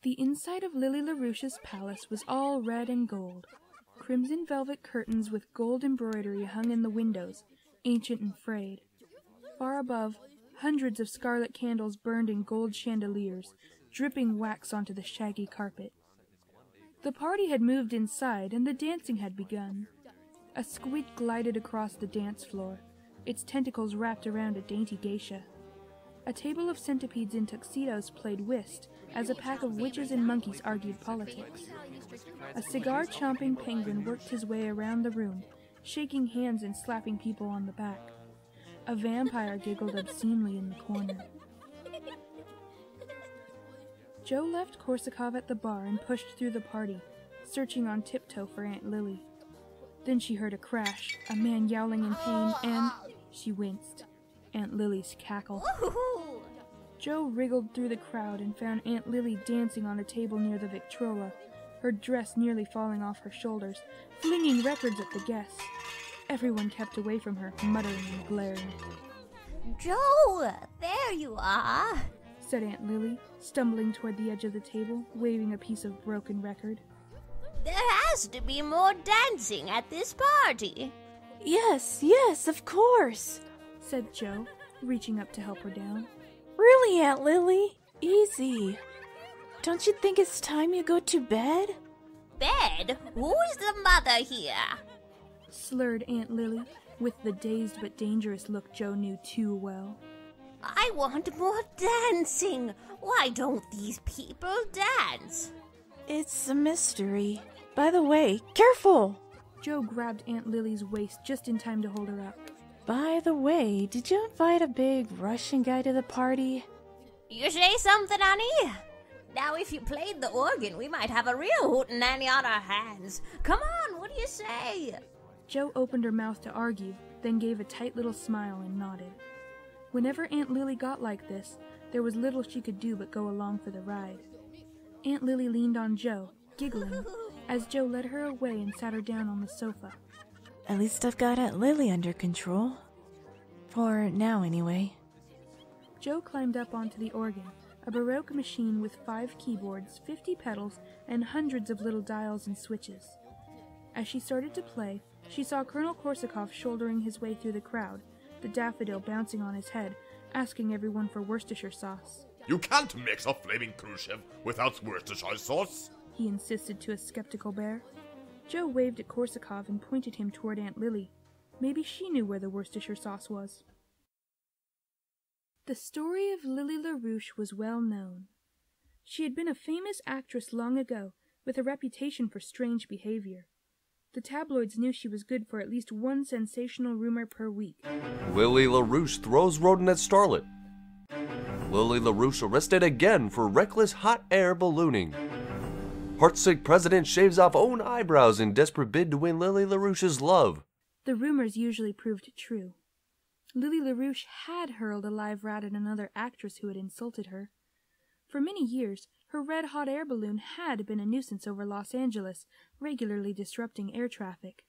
The inside of Lily Larouche's palace was all red and gold. Crimson velvet curtains with gold embroidery hung in the windows, ancient and frayed. Far above, hundreds of scarlet candles burned in gold chandeliers, dripping wax onto the shaggy carpet. The party had moved inside, and the dancing had begun. A squid glided across the dance floor, its tentacles wrapped around a dainty geisha. A table of centipedes in tuxedos played whist, as a pack of witches and monkeys argued politics. A cigar-chomping penguin worked his way around the room, shaking hands and slapping people on the back. A vampire giggled obscenely in the corner. Joe left Korsakov at the bar and pushed through the party, searching on tiptoe for Aunt Lily. Then she heard a crash, a man yowling in pain, and she winced. Aunt Lily's cackle. Joe wriggled through the crowd and found Aunt Lily dancing on a table near the Victrola, her dress nearly falling off her shoulders, flinging records at the guests. Everyone kept away from her, muttering and glaring. Joe, there you are, said Aunt Lily, stumbling toward the edge of the table, waving a piece of broken record. There has to be more dancing at this party. Yes, of course, said Joe, reaching up to help her down. Really, Aunt Lily? Easy. Don't you think it's time you go to bed? Bed? Who is the mother here? Slurred Aunt Lily, with the dazed but dangerous look Joe knew too well. I want more dancing. Why don't these people dance? It's a mystery. By the way, careful! Joe grabbed Aunt Lily's waist just in time to hold her up. By the way, did you invite a big Russian guy to the party? You say something, honey? Now, if you played the organ, we might have a real hootenanny on our hands. Come on, what do you say? Joe opened her mouth to argue, then gave a tight little smile and nodded. Whenever Aunt Lily got like this, there was little she could do but go along for the ride. Aunt Lily leaned on Joe, giggling, as Joe led her away and sat her down on the sofa. At least I've got Aunt Lily under control. For now, anyway. Joe climbed up onto the organ, a Baroque machine with 5 keyboards, 50 pedals, and hundreds of little dials and switches. As she started to play, she saw Colonel Korsakov shouldering his way through the crowd, the daffodil bouncing on his head, asking everyone for Worcestershire sauce. You can't mix a flaming Khrushchev without Worcestershire sauce, he insisted to a skeptical bear. Joe waved at Korsakov and pointed him toward Aunt Lily. Maybe she knew where the Worcestershire sauce was. The story of Lily Larouche was well known. She had been a famous actress long ago, with a reputation for strange behavior. The tabloids knew she was good for at least one sensational rumor per week. Lily Larouche throws rodent at starlet. Lily Larouche arrested again for reckless hot air ballooning. Heartsick president shaves off own eyebrows in desperate bid to win Lily Larouche's love. The rumors usually proved true. Lily Larouche had hurled a live rat at another actress who had insulted her. For many years, her red-hot air balloon had been a nuisance over Los Angeles, regularly disrupting air traffic.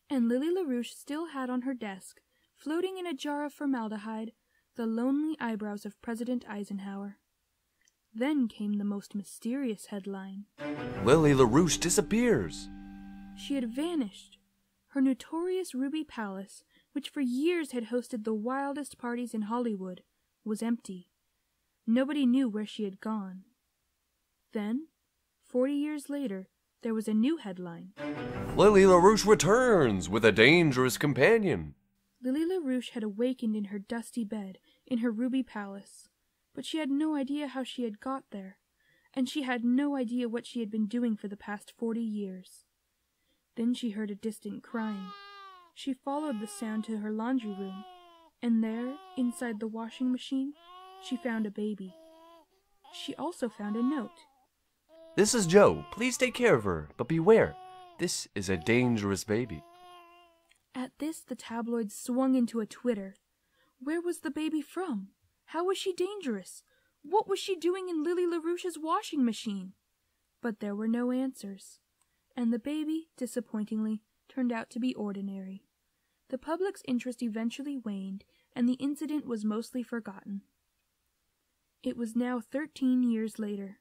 And Lily Larouche still had on her desk, floating in a jar of formaldehyde, the lonely eyebrows of President Eisenhower. Then came the most mysterious headline. Lily Larouche disappears. She had vanished. Her notorious Ruby Palace, which for years had hosted the wildest parties in Hollywood, was empty. Nobody knew where she had gone. Then, 40 years later, there was a new headline. Lily Larouche returns with a dangerous companion. Lily Larouche had awakened in her dusty bed in her Ruby Palace, but she had no idea how she had got there, and she had no idea what she had been doing for the past 40 years. Then she heard a distant crying. She followed the sound to her laundry room, and there, inside the washing machine, she found a baby. She also found a note. This is Joe. Please take care of her, but beware. This is a dangerous baby. At this, the tabloids swung into a twitter. Where was the baby from? How was she dangerous? What was she doing in Lily Larouche's washing machine? But there were no answers, and the baby, disappointingly, turned out to be ordinary. The public's interest eventually waned, and the incident was mostly forgotten. It was now 13 years later.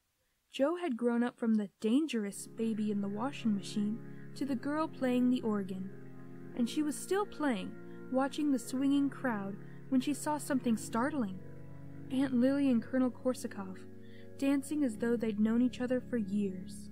Jo had grown up from the dangerous baby in the washing machine to the girl playing the organ, and she was still playing, watching the swinging crowd, when she saw something startling. Aunt Lily and Colonel Korsakov, dancing as though they'd known each other for years.